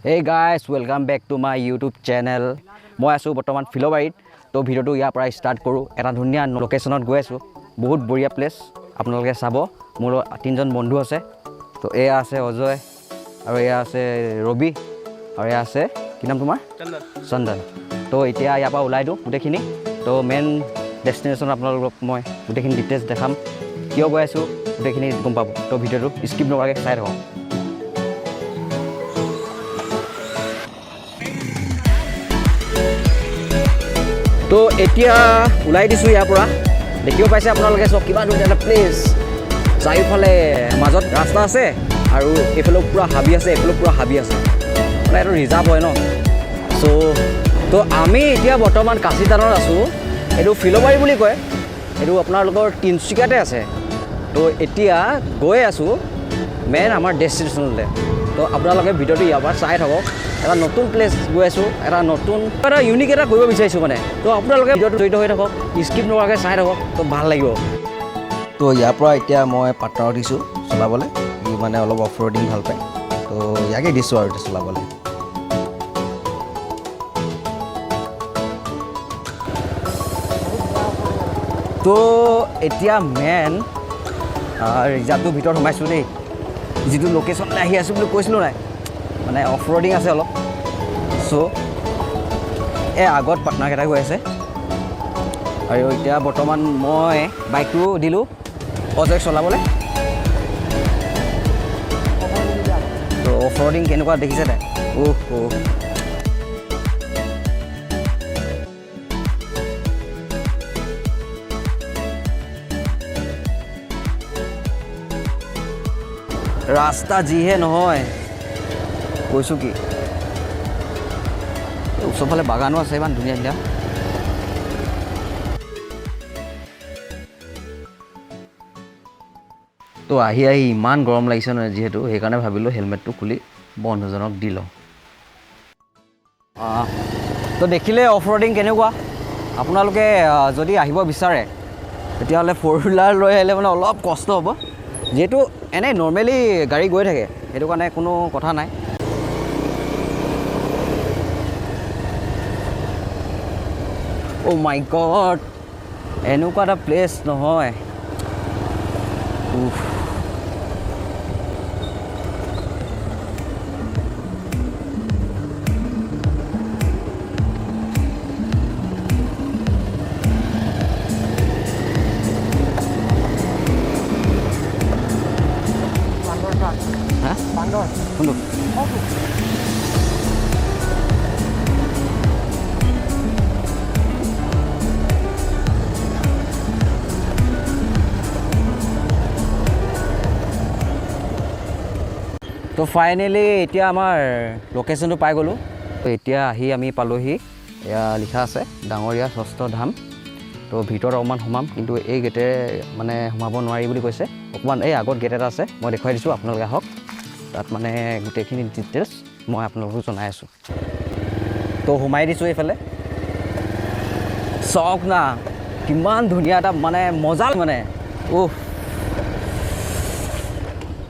Hey guys, welcome back to my YouTube channel. মই আছো বৰ্তমান ফিলবাৰীত তো ভিডিওটো ইয়াৰ পৰা ষ্টাৰ্ট কৰোঁ এটা ধুনীয়া লোকেশ্যনত গৈ আছোঁ বহুত বঢ়িয়া প্লেচ আপোনালোকে চাব মোৰ তিনিজন বন্ধু আছে তো এয়া আছে অজয় আৰু এয়া আছে ৰবি আৰু এয়া আছে কি নাম তোমাৰ চন্দন তো এতিয়া ইয়াৰ পৰা ওলাই দিওঁ গোটেইখিনি তো মেইন ডেষ্টিনেশ্যন আপোনালোকক মই গোটেইখিনি ডিটেইলছ দেখাম কিয় গৈ আছোঁ গোটেইখিনি গম পাব তো ভিডিওটো স্কিপ নকৰাকৈ চাই থাকক তো এতিয়া ওলাই দিছোঁ ইয়াৰ পৰা দেখিব পাইছে আপোনালোকে চব কিবা ধুনীয়া এটা প্লেচ চাৰিওফালে মাজত ৰাস্তা আছে আৰু এইফালেও পূৰা হাবি আছে এইফালেও পূৰা হাবি আছে মানে এইটো ৰিজাৰ্ভ হয় ন তো আমি এতিয়া বৰ্তমান কাজিৰঙাত আছোঁ এইটো ফিলবাৰী বুলি কয় এইটো আপোনালোকৰ তিনিচুকীয়াতে আছে তো এতিয়া গৈ আছোঁ মেইন আমাৰ ডেষ্টিনেশ্যনলৈ তো আপোনালোকে ভিডিঅ'টো ইয়াৰ পৰা চাই থাকক এটা নতুন প্লেচ গৈ আছোঁ এটা নতুন এটা ইউনিক এটা কৰিব বিচাৰিছোঁ মানে তো আপোনালোকে ভিডিঅ'টো জড়িত হৈ থাকক স্কিপ নকৰাকৈ চাই থাকক তো ভাল লাগিব তো ইয়াৰ পৰা এতিয়া মই পাৰ্টনাৰক দিছোঁ চলাবলৈ ই মানে অলপ অফ ৰ'ডিং ভাল পায় তো ইয়াকে দিছোঁ আৰু এতিয়া চলাবলৈ তো এতিয়া মেইন ৰিজাৰ্ভটোৰ ভিতৰত সোমাইছোঁ দেই যিটো লোকেশ্যনলৈ আহি আছোঁ বুলি কৈছিলোঁ নাই মানে অফ ৰ'ডিং আছে অলপ চ' এই আগত পাৰ্টনাৰকেইটা গৈ আছে আৰু এতিয়া বৰ্তমান মই বাইকটো দিলোঁ অজয়ক চলাবলৈ তো অফ ৰ'ডিং কেনেকুৱা দেখিছে নাই ৰাস্তা যিহে নহয় কৈছোঁ কি ওচৰফালে বাগানো আছে ইমান ধুনীয়া ধুনীয়া তো আহি ইমান গৰম লাগিছে নহয় যিহেতু সেইকাৰণে ভাবিলোঁ হেলমেটটো খুলি বন্ধুজনক দি লওঁ তো দেখিলে অফ ৰ'ডিং কেনেকুৱা আপোনালোকে যদি আহিব বিচাৰে তেতিয়াহ'লে ফ'ৰ হুইলাৰ লৈ আহিলে মানে অলপ কষ্ট হ'ব যিহেতু এনেই নৰ্মেলি গাড়ী গৈ থাকে সেইটো কাৰণে কোনো কথা নাই অ' মাই গড এনেকুৱা এটা প্লেচ নহয় কোনটো তো ফাইনেলি এতিয়া আমাৰ লোকেশ্যনটো পাই গ'লোঁ তো এতিয়া আহি আমি পালোহি এয়া লিখা আছে ডাঙৰীয়া ষষ্ঠ ধাম তো ভিতৰত অকণমান সোমাম কিন্তু এই গেটে মানে সোমাব নোৱাৰি বুলি কৈছে অকণমান এই আগত গেট এটা আছে মই দেখুৱাই দিছোঁ আপোনালোকে আহক তাত মানে গোটেইখিনি ডিটেইলছ মই আপোনালোকক জনাই আছোঁ তো সোমাই দিছোঁ এইফালে চাওক না কিমান ধুনীয়া এটা মানে মজা মানে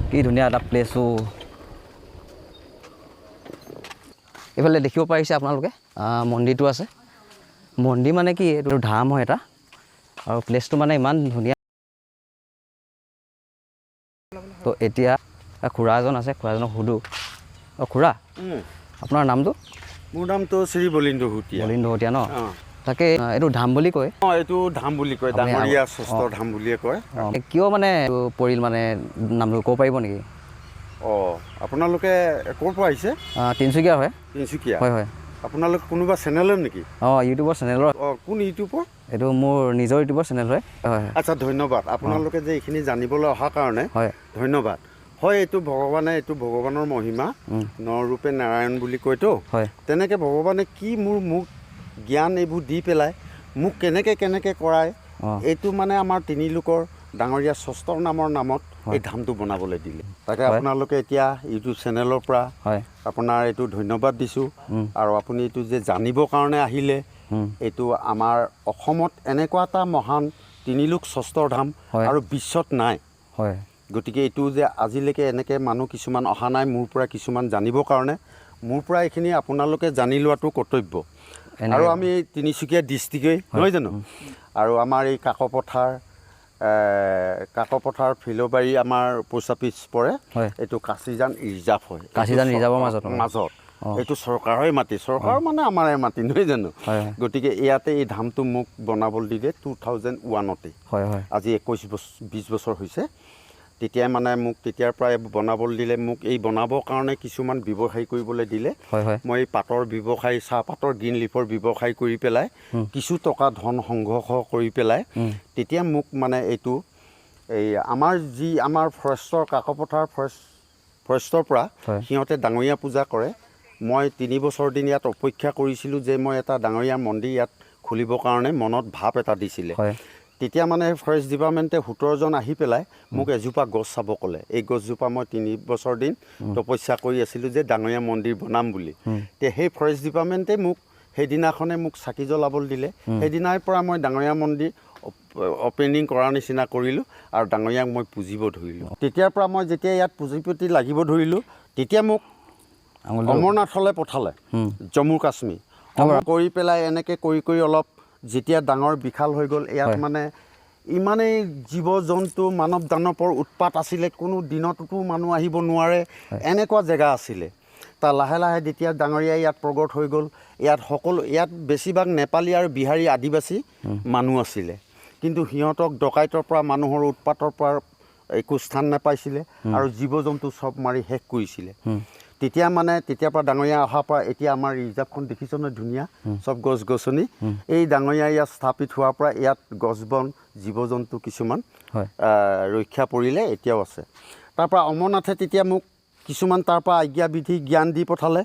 কি ধুনীয়া এটা প্লেচ এইফালে দেখিব পাৰিছে আপোনালোকে মন্দিৰটো আছে মন্দিৰ মানে কি এইটো ধাম হয় এটা আৰু প্লেচটো মানে ইমান ধুনীয়া তো এতিয়া খুৰা এজন আছে খুৰাজনক সুধোঁ খুৰা আপোনাৰ নামটো মোৰ নামটো শ্ৰী বলিন্দ ভূটীয়া ন তাকে এইটো ধাম বুলি কয় এইটো ধাম বুলি কয় ডাঙৰীয়া ষষ্ঠ ধাম বুলিয়ে কয় কিয় মানে পৰিল মানে নামটো ক'ব পাৰিব নেকি আপোনালোকে ক'ৰ পৰা আহিছে তিনিচুকীয়া হয় তিনিচুকীয়া হয় হয় আপোনালোক কোনোবা চেনেলৰ নেকি ইউটিউবৰ চেনেলৰ কোন ইউটিউবৰ এইটো মোৰ নিজৰ ইউটিউবৰ চেনেল হয় আচ্ছা ধন্যবাদ আপোনালোকে যে এইখিনি জানিবলৈ অহাৰ কাৰণে হয় ধন্যবাদ হয় এইটো ভগৱানৰ মহিমা নৰৰূপে নাৰায়ণ বুলি কয়তো হয় তেনেকৈ ভগৱানে কি মোক জ্ঞান এইবোৰ দি পেলাই মোক কেনেকৈ কৰায় এইটো মানে আমাৰ তিনি লোকৰ ডাঙৰীয়া ষষ্ঠ নামৰ নামত এই ধামটো বনাবলৈ দিলে তাকে আপোনালোকে এতিয়া ইউটিউব চেনেলৰ পৰা আপোনাৰ এইটো ধন্যবাদ দিছোঁ আৰু আপুনি এইটো যে জানিবৰ কাৰণে আহিলে এইটো আমাৰ অসমত এনেকুৱা এটা মহান তিনিলোক ষষ্ঠ ধাম আৰু বিশ্বত নাই গতিকে এইটো যে আজিলৈকে এনেকৈ মানুহ কিছুমান অহা নাই মোৰ পৰা কিছুমান জানিবৰ কাৰণে মোৰ পৰা এইখিনি আপোনালোকে জানি লোৱাটো কৰ্তব্য আৰু আমি তিনিচুকীয়া ডিষ্ট্ৰিক্টেই নহয় জানো আৰু আমাৰ এই কাকপথাৰ ফিলবাৰী আমাৰ পোষ্ট অফিচ পৰে এইটো কাচিজান ৰিজাৰ্ভ হয় কাচিজান ৰিজাৰ্ভৰ মাজত এইটো চৰকাৰৰে মাটি চৰকাৰ মানে আমাৰে মাটি নহয় জানো গতিকে ইয়াতে এই ধামটো মোক বনাবলৈ দিলে 2001তে আজি 21-20 বছৰ হৈছে তেতিয়াই মানে মোক তেতিয়াৰ পৰাই বনাবলৈ দিলে মোক এই বনাবৰ কাৰণে কিছুমান ব্যৱসায় কৰিবলৈ দিলে মই পাটৰ ব্যৱসায় চাহপাতৰ গ্ৰীণ লিফৰ ব্যৱসায় কৰি পেলাই কিছু টকা ধন সংগ্ৰহ কৰি পেলাই তেতিয়া মোক মানে এইটো এই আমাৰ ফৰেষ্টৰ কাকপথাৰ ফৰেষ্টৰ পৰা সিহঁতে ডাঙৰীয়া পূজা কৰে মই 3 বছৰ দিন ইয়াত অপেক্ষা কৰিছিলোঁ যে মই এটা ডাঙৰীয়া মন্দিৰ ইয়াত খুলিবৰ কাৰণে মনত ভাৱ এটা দিছিলে তেতিয়া মানে ফৰেষ্ট ডিপাৰ্টমেণ্টে 17 জন আহি পেলাই মোক এজোপা গছ চাব ক'লে এই গছজোপা মই 3 বছৰ দিন তপস্যা কৰি আছিলোঁ যে ডাঙৰীয়া মন্দিৰ বনাম বুলি তে সেই ফৰেষ্ট ডিপাৰ্টমেণ্টে মোক সেইদিনাখনে মোক চাকি জ্বলাবলৈ দিলে সেইদিনাৰ পৰা মই ডাঙৰীয়া মন্দিৰ অপেনিং কৰাৰ নিচিনা কৰিলোঁ আৰু ডাঙৰীয়াক মই পুজিব ধৰিলোঁ তেতিয়াৰ পৰা মই যেতিয়া ইয়াত পুঁজি প্ৰতি লাগিব ধৰিলোঁ তেতিয়া মোক অমৰনাথলৈ পঠালে জম্মু কাশ্মীৰ কৰি পেলাই এনেকৈ কৰি অলপ যেতিয়া ডাঙৰ বিশাল হৈ গ'ল ইয়াত মানে ইমানেই জীৱ জন্তু মানৱ দানৱৰ উৎপাত আছিলে কোনো দিনততো মানুহ আহিব নোৱাৰে এনেকুৱা জেগা আছিলে তাৰ লাহে লাহে যেতিয়া ডাঙৰীয়া ইয়াত প্ৰগট হৈ গ'ল ইয়াত বেছিভাগ নেপালী আৰু বিহাৰী আদিবাসী মানুহ আছিলে কিন্তু সিহঁতক ডকাইতৰ পৰা মানুহৰ উৎপাতৰ পৰা একো স্থান নাপাইছিলে আৰু জীৱ জন্তু চব মাৰি শেষ কৰিছিলে তেতিয়াৰ পৰা ডাঙৰীয়া অহাৰ পৰা এতিয়া আমাৰ ৰিজাৰ্ভখন দেখিছ নহয় ধুনীয়া চব গছ গছনি এই ডাঙৰীয়া ইয়াত স্থাপিত হোৱাৰ পৰা ইয়াত গছ বন জীৱ জন্তু কিছুমান ৰক্ষা পৰিলে এতিয়াও আছে তাৰপৰা অমৰনাথে তেতিয়া মোক কিছুমান তাৰ পৰা আজ্ঞা বিধি জ্ঞান দি পঠালে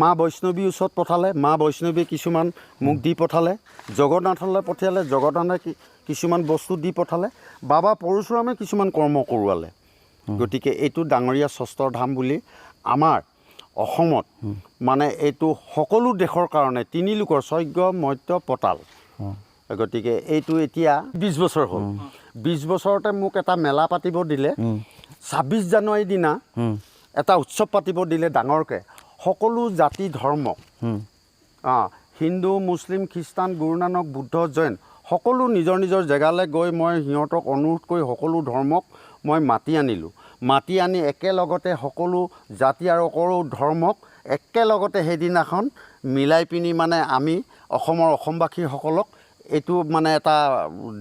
মা বৈষ্ণৱীৰ ওচৰত পঠালে মা বৈষ্ণৱীয়ে কিছুমান মোক দি পঠালে জগন্নাথলৈ পঠিয়ালে জগন্নাথে কিছুমান বস্তু দি পঠালে বাবা পৰশুৰামে কিছুমান কৰ্ম কৰোৱালে গতিকে এইটো ডাঙৰীয়া ষষ্ঠৰ ধাম বুলি আমাৰ অসমত মানে এইটো সকলো দেশৰ কাৰণে 3 লোকৰ যজ্ঞ মধ্য পতাল গতিকে এইটো এতিয়া 20 বছৰ হ'ল 20 বছৰতে মোক এটা মেলা পাতিব দিলে 26 জানুৱাৰীৰ দিনা এটা উৎসৱ পাতিব দিলে ডাঙৰকৈ সকলো জাতি ধৰ্ম হিন্দু মুছলিম খ্ৰীষ্টান গুৰু নানক বুদ্ধ জৈন সকলো নিজৰ নিজৰ জেগালৈ গৈ মই সিহঁতক অনুৰোধ কৰি সকলো ধৰ্মক মই মাতি আনি একেলগতে সকলো জাতি আৰু সকলো ধৰ্মক একেলগতে সেইদিনাখন মিলাই পিনি মানে আমি অসমবাসীসকলক এইটো মানে এটা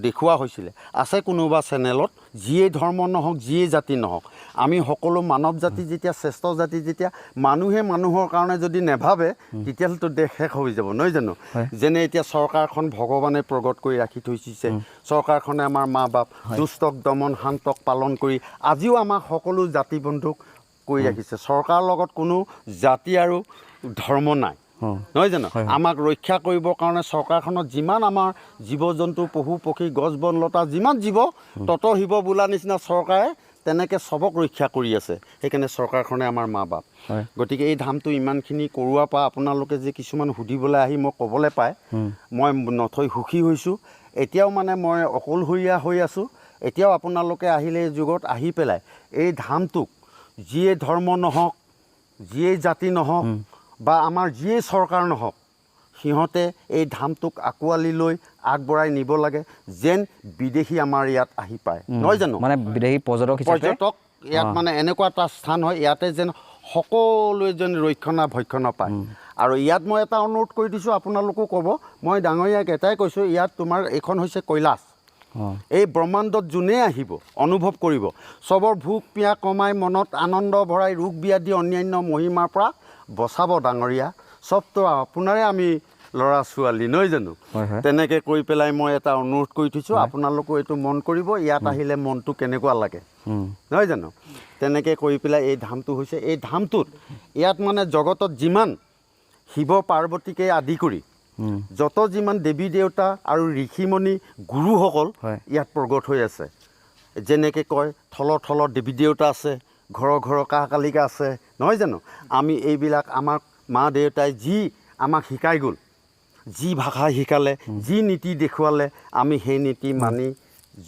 দেখুওৱা হৈছিলে আছে কোনোবা চেনেলত যিয়ে ধৰ্ম নহওক যিয়ে জাতি নহওক আমি সকলো মানৱ জাতি যেতিয়া শ্ৰেষ্ঠ জাতি যেতিয়া মানুহে মানুহৰ কাৰণে যদি নেভাবে তেতিয়াহ'লেতো দেশ শেষ হৈ যাব নহয় জানো যেনে এতিয়া চৰকাৰখন ভগৱানে প্ৰগট কৰি ৰাখি থৈছে চৰকাৰখনে আমাৰ মা বাপ দুষ্টক দমন শান্তক পালন কৰি আজিও আমাক সকলো জাতি বন্ধুক কৰি ৰাখিছে চৰকাৰৰ লগত কোনো জাতি আৰু ধৰ্ম নাই নহয় জানো আমাক ৰক্ষা কৰিবৰ কাৰণে চৰকাৰখনত যিমান আমাৰ জীৱ জন্তু পশু পক্ষী গছ বন লতা যিমান জীৱ তত শিৱ বোলা নিচিনা চৰকাৰে তেনেকৈ চবক ৰক্ষা কৰি আছে সেইকাৰণে চৰকাৰখনে আমাৰ মা বাপ গতিকে এই ধামটো ইমানখিনি কৰোৱাৰ পৰা আপোনালোকে যে কিছুমান সুধিবলৈ আহি মই ক'বলৈ পায় মই নথৈ সুখী হৈছোঁ এতিয়াও মানে মই অকলশৰীয়া হৈ আছোঁ এতিয়াও আপোনালোকে আহিলে এই যুগত আহি পেলাই এই ধামটোক যিয়ে ধৰ্ম নহওক যিয়ে জাতি নহওক বা আমাৰ যিয়ে চৰকাৰ নহওক সিহঁতে এই ধামটোক আঁকোৱালি লৈ আগবঢ়াই নিব লাগে যেন বিদেশী আমাৰ ইয়াত আহি পায় নহয় জানো মানে বিদেশী পৰ্যটক ইয়াত মানে এনেকুৱা এটা স্থান হয় ইয়াতে যেন সকলোৱে যেন ৰক্ষণা পায় আৰু ইয়াত মই এটা অনুৰোধ কৰি দিছোঁ আপোনালোকো ক'ব মই ডাঙৰীয়াক এটাই কৈছোঁ ইয়াত তোমাৰ এইখন হৈছে কৈলাশ এই ব্ৰহ্মাণ্ডত যোনে আহিব অনুভৱ কৰিব চবৰ ভোক পিয়াহ কমাই মনত আনন্দ ভৰাই ৰোগ ব্যাধি অন্যান্য মহিমাৰ পৰা বচাব ডাঙৰীয়া চবতো আপোনাৰে আমি ল'ৰা ছোৱালী নহয় জানো তেনেকৈ কৰি পেলাই মই এটা অনুৰোধ কৰি থৈছোঁ আপোনালোকেও এইটো মন কৰিব ইয়াত আহিলে মনটো কেনেকুৱা লাগে নহয় জানো তেনেকৈ কৰি পেলাই এই ধামটো হৈছে এই ধামটোত ইয়াত মানে জগতত যিমান শিৱ পাৰ্বতীকে আদি কৰি যত যিমান দেৱী দেৱতা আৰু ঋষিমণি গুৰুসকল ইয়াত প্ৰগট হৈ আছে যেনেকৈ কয় থলৰ দেৱী দেৱতা আছে ঘৰৰ কাহ কালিকা আছে নহয় জানো আমি এইবিলাক আমাক মা দেউতাই যি আমাক শিকাই গ'ল যি ভাষা শিকালে যি নীতি দেখুৱালে আমি সেই নীতি মানি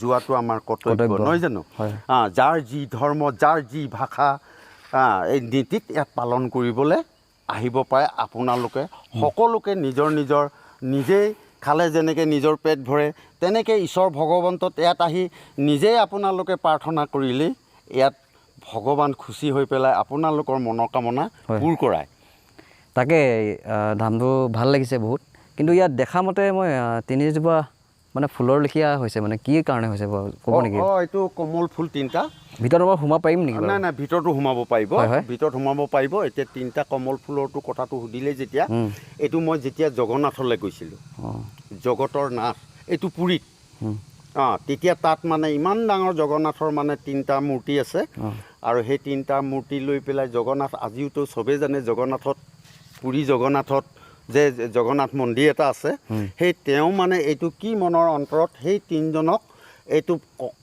যোৱাটো আমাৰ কৰ্তব্য নহয় জানো যাৰ যি ধৰ্ম যাৰ যি ভাষা এই নীতিত ইয়াত পালন কৰিবলৈ আহিব পাৰে আপোনালোকে সকলোকে নিজৰ নিজেই খালে যেনেকৈ নিজৰ পেট ভৰে তেনেকৈ ঈশ্বৰ ভগৱন্তত ইয়াত আহি নিজেই আপোনালোকে প্ৰাৰ্থনা কৰিলেই ইয়াত ভগৱান খুচি হৈ পেলাই আপোনালোকৰ মনোকামনা পূৰ কৰায়। তাকে ধামটো ভাল লাগিছে বহুত, কিন্তু ইয়াত দেখা মতে মই তিনিজোপা মানে ফুলৰ লেখীয়া হৈছে, মানে কি কাৰণে হৈছে ক'ব নেকি? এইটো কমল ফুল 3টা। ভিতৰত মই সোমাব পাৰিম নেকি? নাই ভিতৰতো সোমাব পাৰিব, ভিতৰত সোমাব পাৰিব। এতিয়া 3টা কমল ফুলৰটো কথাটো সুধিলে যেতিয়া, এইটো মই যেতিয়া জগন্নাথলৈ গৈছিলোঁ, জগতৰ নাথ এইটো পুৰীত, তেতিয়া তাত মানে ইমান ডাঙৰ জগন্নাথৰ মানে 3টা মূৰ্তি আছে, আৰু সেই 3টা মূৰ্তি লৈ পেলাই জগন্নাথ আজিওতো চবেই জানে জগন্নাথত, পুৰী জগন্নাথত যে জগন্নাথ মন্দিৰ এটা আছে, সেই তেওঁ মানে এইটো কি মনৰ অন্তৰত সেই 3জনক এইটো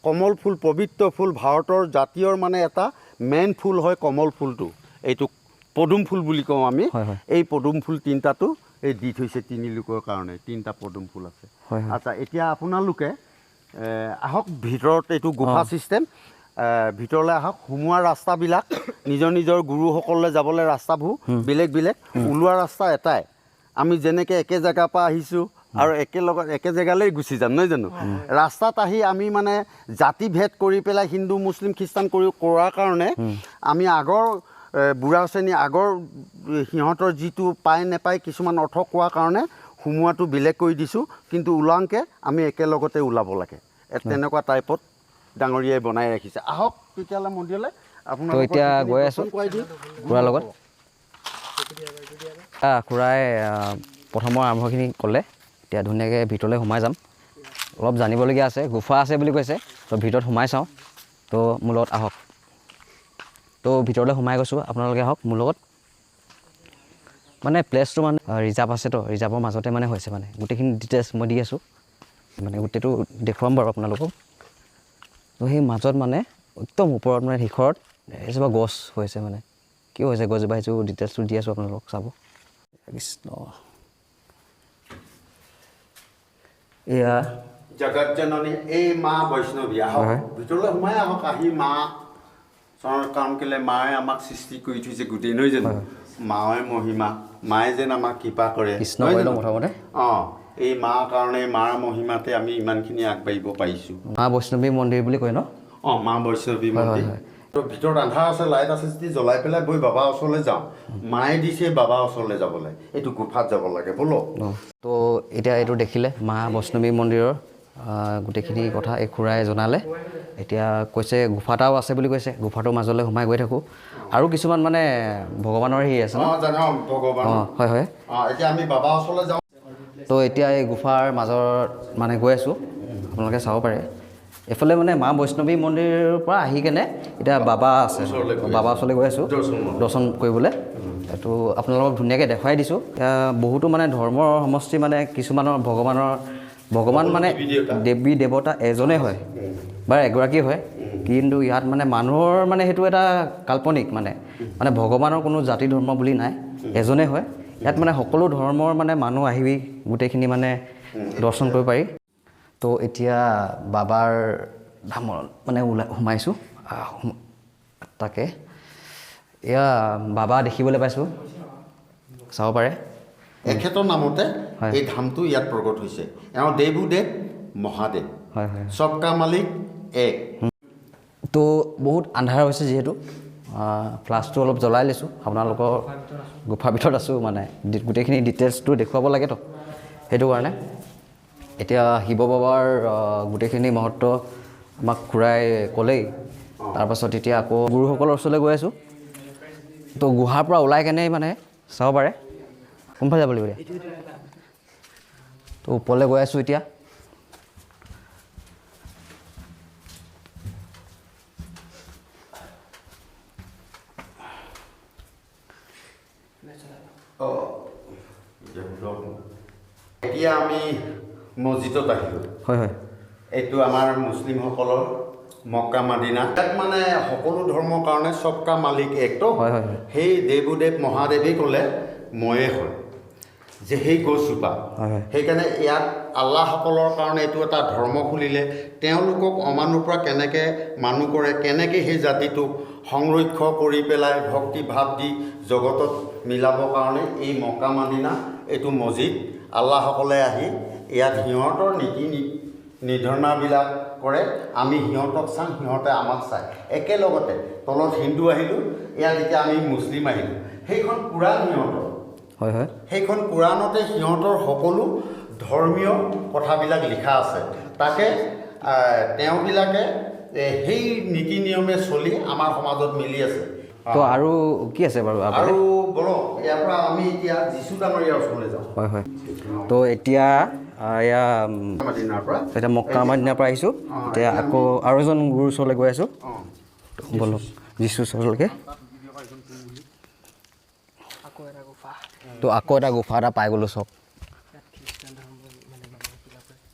কমল ফুল, পবিত্ৰ ফুল, ভাৰতৰ জাতীয়ৰ মানে এটা মেইন ফুল হয় কমল ফুলটো, এইটো পদুম ফুল বুলি কওঁ আমি। এই পদুম ফুল 3টাটো এই দি থৈছে তিনিলোকৰ কাৰণে, 3টা পদুম ফুল আছে। আচ্ছা, এতিয়া আপোনালোকে আহক ভিতৰত, এইটো গুফা ছিষ্টেম, ভিতৰলৈ আহক। সোমোৱা ৰাস্তাবিলাক নিজৰ গুৰুসকললৈ যাবলৈ ৰাস্তাবোৰ বেলেগ বেলেগ, ওলোৱা ৰাস্তা এটাই। আমি যেনেকৈ একে জেগাৰ পৰা আহিছোঁ আৰু একে জেগালৈ গুচি যাম, নহয় জানো? ৰাস্তাত আহি আমি মানে জাতি ভেদ কৰি পেলাই হিন্দু মুছলিম খ্ৰীষ্টান কৰাৰ কাৰণে আমি আগৰ বুঢ়া শ্ৰেণী আগৰ সিহঁতৰ যিটো পায় নেপায় কিছুমান অৰ্থ কোৱাৰ কাৰণে সোমোৱাটো বেলেগ কৰি দিছোঁ, কিন্তু ওলাওঁকৈ আমি একেলগতে ওলাব লাগে, তেনেকুৱা টাইপত ডাঙৰীয়াই বনাই ৰাখিছে। আহক তেতিয়াহ'লে মন্দিৰলৈ। আপোনাক এতিয়া গৈ আছোঁ খুৰাৰ লগত। খুৰাই প্ৰথমৰ আৰম্ভখিনি ক'লে, এতিয়া ধুনীয়াকৈ ভিতৰলৈ সোমাই যাম। অলপ জানিবলগীয়া আছে, গুফা আছে বুলি কৈছে, তো ভিতৰত সোমাই চাওঁ। তো মোৰ লগত আহক। তো ভিতৰলৈ সোমাই গৈছোঁ, আপোনালোকে আহক মোৰ লগত। মানে প্লেচটো মানে ৰিজাৰ্ভ আছে, তো ৰিজাৰ্ভৰ মাজতে মানে হৈছে, মানে গোটেইখিনি ডিটেইলছ মই দি আছোঁ, মানে গোটেইটো দেখুৱাম বাৰু আপোনালোকক। তো সেই মাজত মানে একদম ওপৰত মানে শিখৰত এজোপা গছ হৈছে, মানে কি হৈছে গছজোপা, সেইটো ডিটেইলছটো দি আছোঁ আপোনালোকক চাব। কৃষ্ণ, এয়া জগত জননী এই মা বৈষ্ণৱী। আহক ভিতৰলৈ সোমাই আহক। আহি মা কাৰণ কেলে মায়ে আমাক সৃষ্টি কৰি থৈছে গোটেই, নহয় জানো? মায়ে মহিমা, মায়ে যেন আমাক কৃপা কৰে, কৃষ্ণ প্ৰথমতে। এই মাৰ কাৰণে, মাৰ মহিমাতে আমি ইমানখিনি আগবাঢ়িব পাৰিছোঁ। মা বৈষ্ণৱী মন্দিৰ বুলি কয় ন? মা বৈষ্ণৱী মন্দিৰ। তো ভিতৰত আন্ধাৰ আছে, লাইট আছে যদি জ্বলাই পেলাই গৈ বাবাৰ ওচৰলৈ যাওঁ। মায়ে দিছে বাবাৰ ওচৰলৈ যাবলৈ, এইটো গুফাত যাব লাগে, ব'লক। তো এতিয়া এইটো দেখিলে মা বৈষ্ণৱী মন্দিৰৰ গোটেইখিনি কথা এই খুৰাই জনালে। এতিয়া কৈছে গুফা এটাও আছে বুলি কৈছে, গুফাটোৰ মাজলৈ সোমাই গৈ থাকোঁ। আৰু কিছুমান মানে ভগৱানৰ হেৰি আছে ন? হয়। এতিয়া আমি বাবাৰ ওচৰলৈ যাওঁ। তো এতিয়া এই গুফাৰ মাজত মানে গৈ আছোঁ, আপোনালোকে চাব পাৰে। এইফালে মানে মা বৈষ্ণৱী মন্দিৰৰ পৰা আহি কেনে এতিয়া বাবা আছে, বাবাৰ ওচৰলৈ গৈ আছোঁ দৰ্শন কৰিবলৈ। এইটো আপোনালোকক ধুনীয়াকৈ দেখুৱাই দিছোঁ। বহুতো মানে ধৰ্মৰ সমষ্টি, মানে কিছুমানৰ ভগৱান মানে দেৱী দেৱতা এজনেই হয় বা এগৰাকী হয়, কিন্তু ইয়াত মানে মানুহৰ মানে সেইটো এটা কাল্পনিক, মানে ভগৱানৰ কোনো জাতি ধৰ্ম বুলি নাই, এজনেই হয়। ইয়াত মানে সকলো ধৰ্মৰ মানে মানুহ আহি গোটেইখিনি মানে দৰ্শন কৰিব পাৰি। তো এতিয়া বাবাৰ ধামত মানে সোমাইছোঁ। তাকে এয়া বাবা দেখিবলৈ পাইছোঁ, চাব পাৰে। এখেতৰ নামতে এই ধামটো ইয়াত প্ৰকট হৈছে। এওঁ দেৱোদেৱ মহাদেৱ, চবকা মালিক এক। তো বহুত আন্ধাৰ হৈছে, যিহেতু ফ্লাছটো অলপ জ্বলাই লৈছোঁ। আপোনালোকৰ গুফাৰ ভিতৰত আছোঁ, মানে গোটেইখিনি ডিটেইলছটো দেখুৱাব লাগেতো, সেইটো কাৰণে। এতিয়া শিৱ বাবাৰ গোটেইখিনি মহত্ব আমাক খুৰাই ক'লেই। তাৰপাছত এতিয়া আকৌ গুৰুসকলৰ ওচৰলৈ গৈ আছোঁ। তো গুহাৰ পৰা ওলাই কেনে মানে চাব পাৰে, কোনফালে যাব লাগিব এতিয়া? তো ওপৰলৈ গৈ আছোঁ এতিয়া। এতিয়া আমি মছজিদত আহিলোঁ। হয়। এইটো আমাৰ মুছলিমসকলৰ মক্কা মাদিনা। ইয়াত মানে সকলো ধৰ্মৰ কাৰণে চবকা মালিক একটো। সেই দেৱোদেৱ মহাদেৱেই ক'লে ময়ে হয় যে সেই গছজোপা, সেইকাৰণে ইয়াত আল্লাহসকলৰ কাৰণে এইটো এটা ধৰ্ম খুলিলে তেওঁলোকক অমানুৰ পৰা কেনেকৈ মানুহ কৰে কেনেকৈ সেই জাতিটোক সংৰক্ষণ কৰি পেলাই ভক্তি ভাৱ দি জগতত মিলাবৰ কাৰণে এই মক্কা মদিনা এইটো মছজিদ আল্লাহসকলে আহি ইয়াত সিহঁতৰ নীতি নিৰ্ধাৰণাবিলাক কৰে আমি সিহঁতক চাওঁ সিহঁতে আমাক চায় একেলগতে তলত হিন্দু আহিলোঁ ইয়াত এতিয়া আমি মুছলিম আহিলোঁ সেইখন কোৰাণ সিহঁতৰ হয় হয় সেইখন কোৰাণতে সিহঁতৰ সকলো ধৰ্মীয় কথাবিলাক লিখা আছে তাকে তেওঁবিলাকে সেই নীতি নিয়মে চলি আমাৰ সমাজত মিলি আছে তো আৰু কি আছে বাৰু আৰু বলক ইয়াৰ পৰা আমি এতিয়া যীশু ডাঙৰীয়াৰ ওচৰলৈ যাওঁ হয় হয় তো এতিয়া এয়া মদিনাৰ পৰা এতিয়া মক্কা মদিনাৰ পৰা আহিছোঁ এতিয়া আকৌ আৰু এজন গুৰুৰ ওচৰলৈ গৈ আছোঁ বলক যীশুৰ ওচৰলৈকে তো আকৌ এটা গুফা এটা পাই গ'লোঁ চব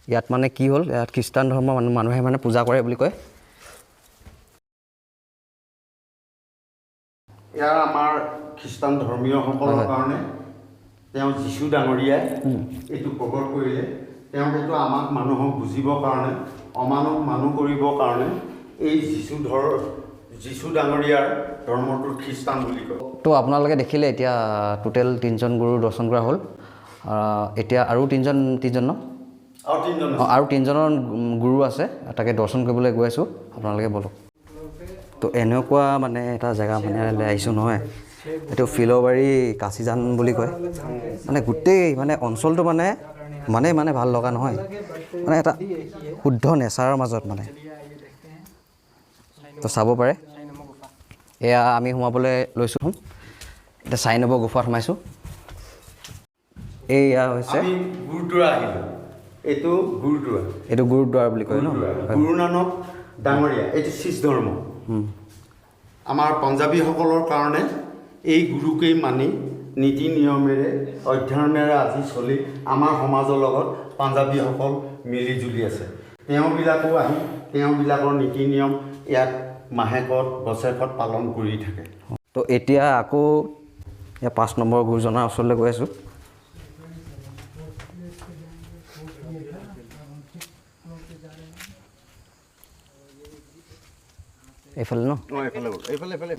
ইয়াত মানে কি হ'ল ইয়াত খ্ৰীষ্টান ধৰ্মৰ মানুহে মানে পূজা কৰে বুলি কয় ইয়াৰ আমাৰ খ্ৰীষ্টান ধৰ্মীয়সকলৰ কাৰণে তেওঁ যীশু ডাঙৰীয়াই এইটো প্ৰকট কৰিলে তেওঁ এইটো আমাক মানুহক বুজিবৰ কাৰণে অমানুক মানুহ কৰিবৰ কাৰণে এই যীশু ডাঙৰীয়াৰ ধৰ্মটো খ্ৰীষ্টান বুলি কয় তো আপোনালোকে দেখিলে এতিয়া টোটেল 3জন গুৰুৰ দৰ্শন কৰা হ'ল এতিয়া আৰু তিনিজন ন আৰু 3জনৰ গুৰু আছে তাকে দৰ্শন কৰিবলৈ গৈ আছোঁ আপোনালোকে বলক তো এনেকুৱা মানে এটা জেগা মানে আহিছোঁ নহয় এইটো ফিলবাৰী কাচিজান বুলি কয় মানে গোটেই মানে অঞ্চলটো মানে ভাল লগা নহয় মানে এটা শুদ্ধ নেচাৰৰ মাজত মানে তো চাব পাৰে এয়া আমি সোমাবলৈ লৈছোঁ এতিয়া চাই নব গুফাত সোমাইছোঁ এয়া হৈছে গুৰুদ্বাৰা আহিলোঁ এইটো গুৰুদ্বাৰ বুলি কয় ন গুৰু নানক ডাঙৰীয়া এইটো শিখ ধৰ্ম আমাৰ পঞ্জাৱীসকলৰ কাৰণে এই গুৰুকেই মানি নীতি নিয়মেৰে অধ্যয়নেৰে আজি চলি আমাৰ সমাজৰ লগত পাঞ্জাৱীসকল মিলি জুলি আছে তেওঁবিলাকো আহি তেওঁবিলাকৰ নীতি নিয়ম ইয়াত মাহেকত বছৰেকত পালন কৰি থাকে তো এতিয়া আকৌ 5 নম্বৰ গুৰুজনাৰ ওচৰলৈ গৈ আছোঁ এইফালে ন এইফালে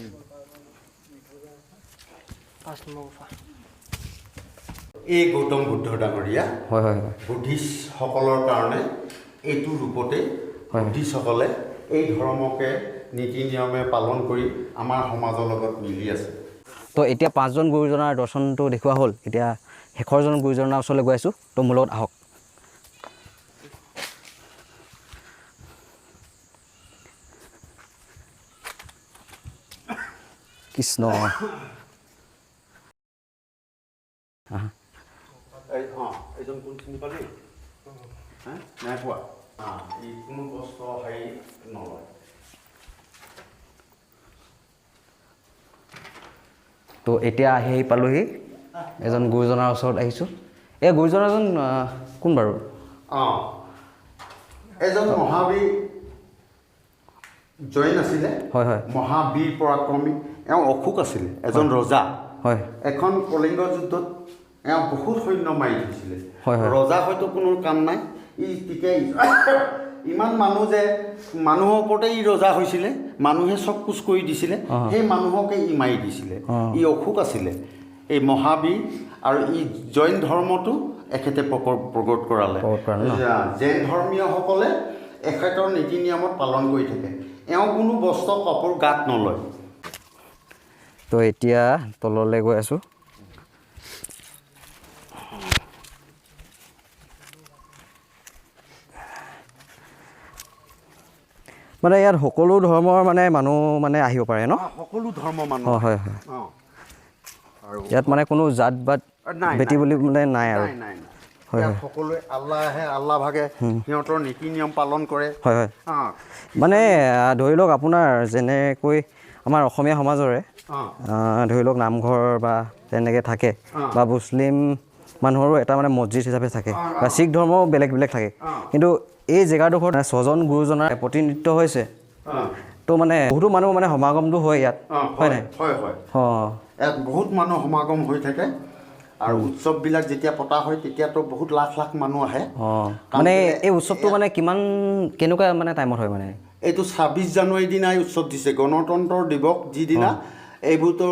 এই গৌতম বুদ্ধ ডাঙৰীয়া হয় হয় বুদ্ধিষ্টসকলৰ কাৰণে এইটো ৰূপতে বুদ্ধিষ্টসকলে এই ধৰ্মকে নীতি নিয়মে পালন কৰি আমাৰ সমাজৰ লগত মিলি আছে তো এতিয়া 5জন গুৰুজনাৰ দৰ্শনটো দেখুওৱা হ'ল এতিয়া শেষৰজন গুৰুজনাৰ ওচৰলৈ গৈ আছোঁ তো মোৰ লগত আহক কৃষ্ণ এইজন কোন চিনি পালি নাই পোৱা এই কোনো বস্ত্ৰ হেৰি নলয় তো এতিয়া আহি পালোহি এজন গুৰুজনাৰ ওচৰত আহিছোঁ এই গুৰুজনাজন কোন বাৰু এজন মহাবীৰ জৈন আছিলে হয় হয় মহাবীৰ পৰাক্ৰমী এওঁ অশোক আছিলে এজন ৰজা হয় এখন কলিংগ যুদ্ধত এওঁ বহুত সৈন্য মাৰি থৈছিলে হয় হয় ৰজা হয়তো কোনো কাম নাই তেতিয়া ইমান মানুহ যে মানুহৰ ওপৰতে ই ৰজা হৈছিলে মানুহে চব কোচ কৰি দিছিলে সেই মানুহকে ই মাৰি দিছিলে ই অশোক আছিলে এই মহাবীৰ আৰু ই জৈন ধৰ্মটো এখেতে প্ৰগট কৰালে জৈন ধৰ্মীয়সকলে এখেতৰ নীতি নিয়মত পালন কৰি থাকে এওঁ কোনো বস্ত্ৰ কাপোৰ গাত নলয় তো এতিয়া তললৈ গৈ আছোঁ মানে ইয়াত সকলো ধৰ্মৰ মানে মানুহ মানে আহিব পাৰে ন সকলো ধৰ্মৰ মানুহ হয় হয় ইয়াত মানে কোনো জাত বাত বেটি বুলি মানে নাই আৰু হয় হয় সকলোৱে আল্লাহ আহে আল্লাহ ভাগে সিহঁতৰ নীতি নিয়ম পালন কৰে হয় হয় মানে ধৰি লওক আপোনাৰ যেনেকৈ আমাৰ অসমীয়া সমাজৰে ধৰি লওক নামঘৰ বা তেনেকৈ থাকে বা মুছলিম মানুহৰো এটা মানে মছজিদ হিচাপে থাকে বা শিখ ধৰ্মও বেলেগ বেলেগ থাকে কিন্তু এই জেগাডোখৰত 6জন গুৰুজনাৰ প্ৰতিনিধিত্ব হৈছে তো মানে বহুতো মানুহ মানে সমাগমটো হয় ইয়াত হয় নাই হয় ইয়াত বহুত মানুহ সমাগম হৈ থাকে আৰু উৎসৱবিলাক যেতিয়া পতা হয় তেতিয়াতো বহুত লাখ লাখ মানুহ আহে মানে এই উৎসৱটো মানে কেনেকুৱা মানে টাইমত হয় মানে এইটো 26 জানুৱাৰী দিনাই উৎসৱ দিছে গণতন্ত্ৰ দিৱস যিদিনা এইবোৰতো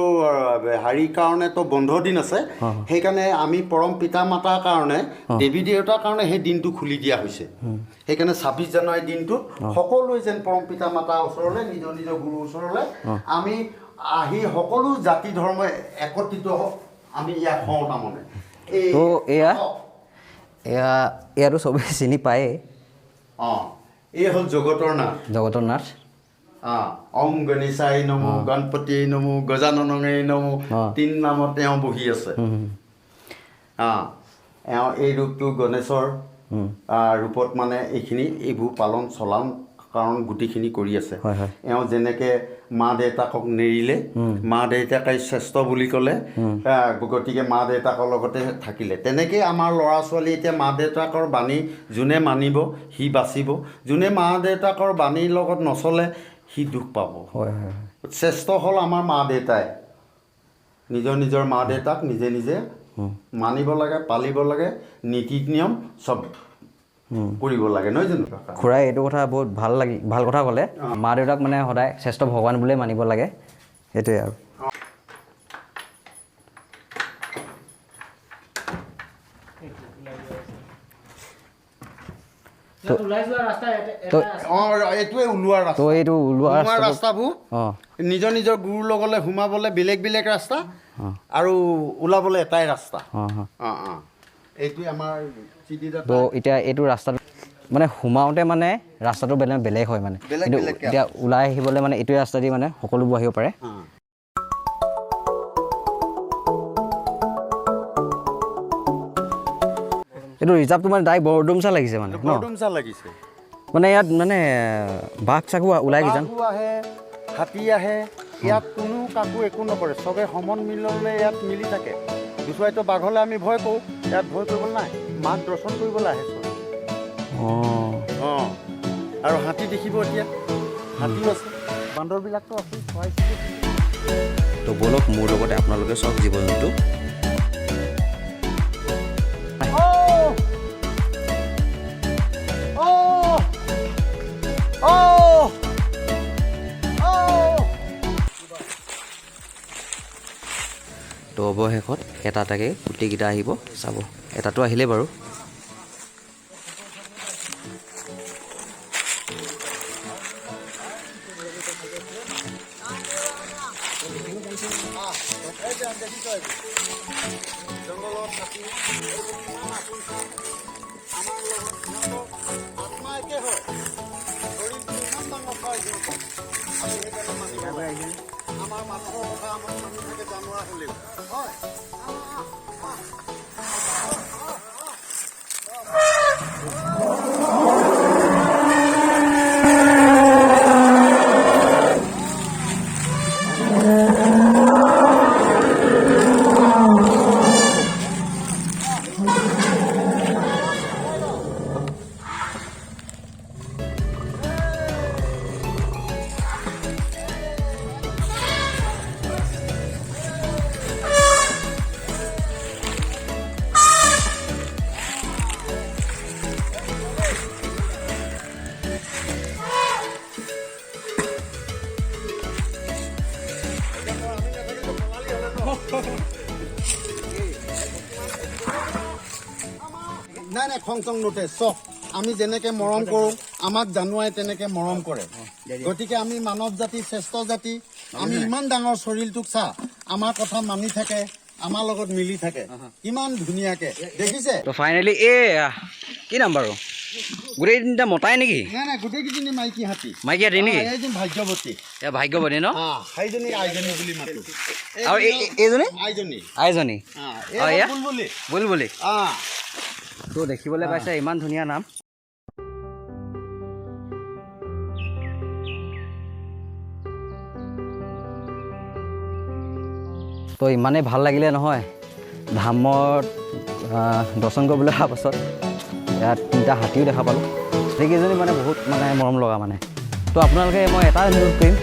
হেৰিৰ কাৰণেতো বন্ধ দিন আছে সেইকাৰণে আমি পৰম পিতা মাতাৰ কাৰণে দেৱী দেৱতাৰ কাৰণে সেই দিনটো খুলি দিয়া হৈছে সেইকাৰণে 26 জানুৱাৰী দিনটোত সকলোৱে যেন পৰম পিতা মাতাৰ ওচৰলৈ নিজৰ নিজৰ গুৰুৰ ওচৰলৈ আমি আহি সকলো জাতি ধৰ্ম একত্ৰিত আমি ইয়াত হওঁ তাৰমানে তো এয়াতো চবেই চিনি পায়ে এই হ'ল জগতৰ নাথ ওম গণেশাই নমো গণপতি নমো গজাননঙে নমো 3 নামত তেওঁ বহি আছে এই ৰূপটো গণেশৰ ৰূপত মানে এইবোৰ পালন চলাম কাৰণ গোটেইখিনি কৰি আছে যেনেকৈ মা দেউতাকক নেৰিলে মা দেউতাকে শ্ৰেষ্ঠ বুলি ক'লে গতিকে মা দেউতাকৰ লগতে থাকিলে তেনেকৈ আমাৰ ল'ৰা ছোৱালী এতিয়া মা দেউতাকৰ বাণী যোনে মানিব সি বাচিব যোনে মা দেউতাকৰ বাণীৰ লগত নচলে সি দুখ পাব শ্ৰেষ্ঠ হ'ল আমাৰ মা দেউতাই নিজৰ নিজৰ মা দেউতাক নিজে নিজে মানিব লাগে পালিব লাগে নীতি নিয়ম চব কৰিব লাগে নহয় জানো খুৰাই এইটো কথা বহুত ভাল কথা ক'লে মা দেউতাক মানে সদায় শ্ৰেষ্ঠ ভগৱান বুলিয়ে মানিব লাগে সেইটোৱে আৰু এইটোৱে ওলোৱা ৰাস্তাবোৰ নিজৰ নিজৰ গুৰুৰ লগলৈ সোমাবলৈ বেলেগ বেলেগ ৰাস্তা আৰু ওলাবলৈ এটাই ৰাস্তা এইটোৱে আমাৰ তো এতিয়া এইটো ৰাস্তাটো মানে সোমাওঁতে মানে ৰাস্তাটো বেলেগ হয় মানে কিন্তু এতিয়া ওলাই আহিবলৈ মানে এইটোৱে ৰাস্তা দি মানে সকলোবোৰ আহিব পাৰে এইটো ৰিজাৰ্ভটো মানে ডাইৰেক্ট বৰডুমচা লাগিছে মানে বৰডুমচা লাগিছে মানে ইয়াত মানে বাঘ চাঘু ওলাই কিজান আহে হাতী আহে ইয়াত কোনো কাকো একো নকৰে চবে সমন মিললে ইয়াত মিলি থাকে দুচৰাইতো বাঘলৈ আমি ভয় কৰোঁ ইয়াত ভয় কৰিবলৈ নাই মাক দৰ্শন কৰিবলৈ আহে চব আৰু হাতী দেখিব এতিয়া হাতীও আছে বান্দৰবিলাকতো আছে তো বলক মোৰ লগতে আপোনালোকে চব জীৱ জন্তু তো অৱশেষত এটাকে গোটেইকেইটা আহিব চাব এটাতো আহিলে বাৰু আমাৰ মানুহৰ কথা আমাৰ মানুহ থাকে জানোৱা হ'লেও হয় নাই নাই খং চং নুঠে চখ আমি যেনেকৈ মৰম কৰোঁ আমাক জানুৱাই তেনেকৈ মৰম কৰে গতিকে আমি মানৱ জাতি শ্ৰেষ্ঠ জাতি আমি ইমান ডাঙৰ চৰিলটোক চা আমাৰ কথা মানি থাকে আমাৰ লগত মিলি থাকে কিমান ধুনীয়াকৈ দেখিছে তো ফাইনেলি কি নাম বাৰু গোটেই তিনিটা মতাই নেকি নাই নাই গোটেইকেইজনী মাইকী হাতী নেকি এইজন ভাগ্যৱতী ভাগ্যৱতী ন সেইজনী আইজনী বুলি মাতো আৰু এইজনী আইজনী বুলবুলি তো দেখিবলৈ পাইছে ইমান ধুনীয়া নাম তো ইমানেই ভাল লাগিলে নহয় ধামত দৰ্শন কৰিবলৈ অহাৰ পাছত ইয়াত তিনিটা হাতীও দেখা পালোঁ সেইকেইজনী মানে বহুত মানে মৰম লগা মানে তো আপোনালোকে মই এটা অনুৰোধ কৰিম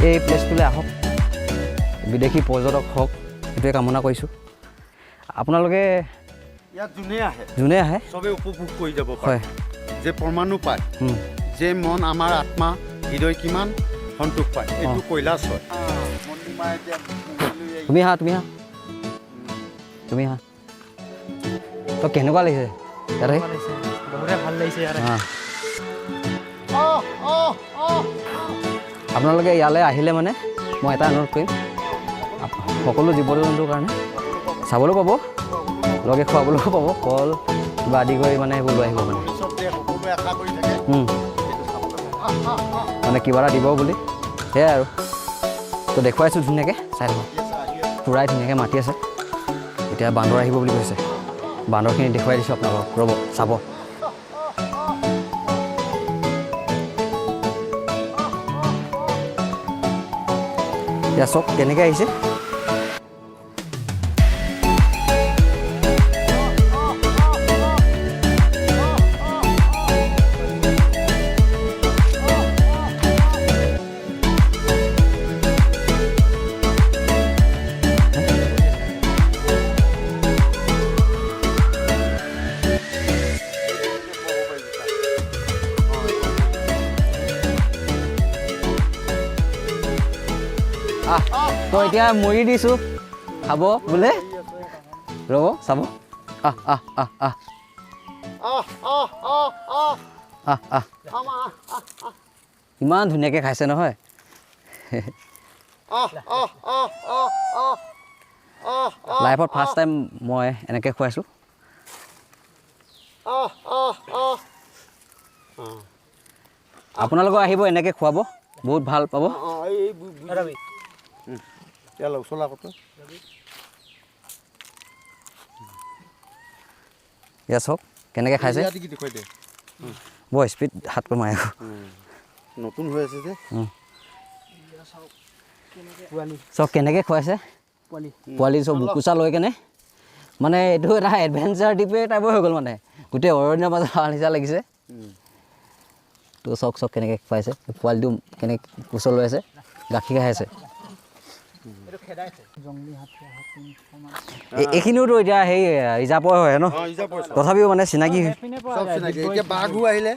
এই প্লেচটোলৈ আহক বিদেশী পৰ্যটক হওক সেইটোৱে কামনা কৰিছোঁ আপোনালোকে ইয়াত যোনে আহে চবে উপভোগ কৰি যাব হয় যে প্ৰমাণো পায় যে মন আমাৰ আত্মা হৃদয় কিমান সন্তোষ পায় এইটো কৈলাশ হয় তুমি হা তো কেনেকুৱা লাগিছে ইয়াতে বহুতে ভাল লাগিছে ইয়াতে আপোনালোকে ইয়ালৈ আহিলে মানে মই এটা অনুৰোধ কৰিম সকলো জীৱ জন্তুৰ কাৰণে চাবলৈ পাব লগে খুৱাবলৈও পাব কল কিবা আদি কৰি মানে সেইবোৰ লৈ আহিব মানে কিবা এটা দিব বুলি সেয়াই আৰু তো দেখুৱাইছোঁ ধুনীয়াকৈ চাই থাকক খুৰাই ধুনীয়াকৈ মাতি আছে এতিয়া বান্দৰ আহিব বুলি কৈছে বান্দৰখিনি দেখুৱাই দিছোঁ আপোনালোকক ৰ'ব চাব এতিয়া চাওক কেনেকৈ আহিছে তো এতিয়া মুড়ি দিছোঁ খাব বোলে ৰ'ব চাব ইমান ধুনীয়াকৈ খাইছে নহয় লাইফত ফাৰ্ষ্ট টাইম মই এনেকৈ খুৱাইছোঁ আপোনালোকে আহিব এনেকৈ খুৱাব বহুত ভাল পাব ইয়াত চাওক কেনেকৈ খাইছে বৰ স্পীড হাত কৰি মাৰে নতুন হৈ আছে যে চাওক কেনেকৈ খুৱাইছে পোৱালি চব বুকুচা লৈ কেনে মানে এইটো এটা এডভেঞ্চাৰ ট্ৰিপে টাইপৰ হৈ গ'ল মানে গোটেই অৰণ্যৰ মাজত নিচিনা লাগিছে তো চাওক কেনেকৈ খুৱাইছে পোৱালিটো কেনেকৈ কোচত লৈ আছে গাখীৰ খাই আছে এইখিনিওতো এতিয়া সেই ইজাপৰ হয় ন তথাপিও মানে চিনাকি বাঘো আহিলে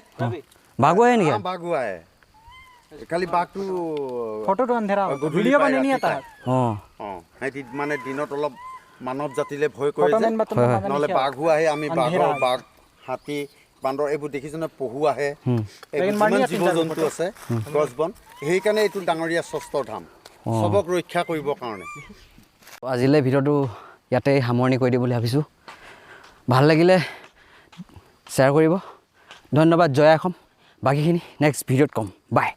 বাঘো আহে নেকি বাঘো আহে কালি বাঘটো ফটোটো আন্ধেৰা ভিডিঅ' বনাই নিয়ে তাৰ সিহঁতি মানে দিনত অলপ মানৱ জাতিলে ভয় কৰে যে নহ'লে বাঘো আহে আমি বাঘ হাতী বান্দৰ এইবোৰ দেখিছোনে পহু আহে যিমান জীৱ জন্তু আছে গছ বন সেইকাৰণে এইটো ডাঙৰীয়া ষষ্ঠ ধাম সবক ৰক্ষা কৰিবৰ কাৰণে আজিলৈ ভিডিঅ'টো ইয়াতে সামৰণি কৰি দিম বুলি ভাবিছোঁ ভাল লাগিলে শ্বেয়াৰ কৰিব ধন্যবাদ জয় অসম বাকীখিনি নেক্সট ভিডিঅ'ত ক'ম বাই